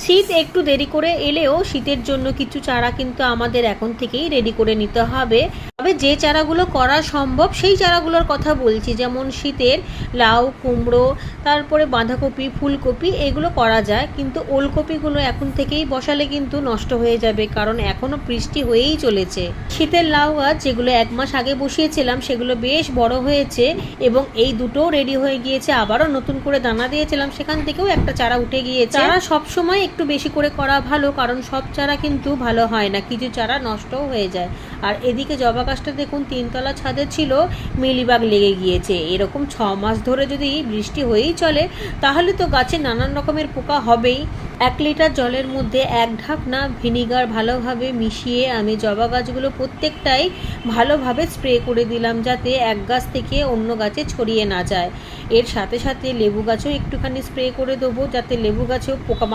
শীত একটু দেরি করে এলেও শীতের জন্য কিছু চারা কিন্তু আমাদের এখন থেকেই রেডি করে নিতে হবে। তবে যে চারাগুলো করা সম্ভব সেই চারাগুলোর কথা বলছি, যেমন শীতের লাউ, কুমড়ো, তারপরে বাঁধাকপি, ফুলকপি এগুলো করা যায়, কিন্তু ওলকপিগুলো এখন থেকেই বসালে কিন্তু নষ্ট হয়ে যাবে, কারণ এখনও বৃষ্টি হয়েই চলেছে। শীতের লাউ গাছ যেগুলো 1 মাস আগে বসিয়েছিলাম সেগুলো বেশ বড় হয়েছে এবং এই দুটোও রেডি হয়ে গিয়েছে। আবারও নতুন করে দানা দিয়েছিলাম, সেখান থেকেও একটা চারা উঠে গিয়েছে। চারা সবসময় একটু বেশি করে করা ভালো, কারণ সব চারা কিন্তু ভালো হয় না, কিছু চারা নষ্টও হয়ে যায়। আর এদিকে জবা গাছটা দেখুন 3তলা ছাদে ছিল, মিলিবাগ লেগে গিয়েছে। এরকম 6 মাস ধরে যদি বৃষ্টি হয়েই চলে তাহলে তো গাছে নানান রকমের পোকা হবেই। 1 লিটার জলের মধ্যে 1 ঢাকনা ভিনিগার ভালোভাবে মিশিয়ে আমি জবা গাছগুলো প্রত্যেকটাই ভালোভাবে স্প্রে করে দিলাম, যাতে এক গাছ থেকে অন্য গাছে ছড়িয়ে না যায়। এর সাথে সাথে লেবু গাছেও একটুখানি স্প্রে করে দেবো, যাতে লেবু গাছেও পোকা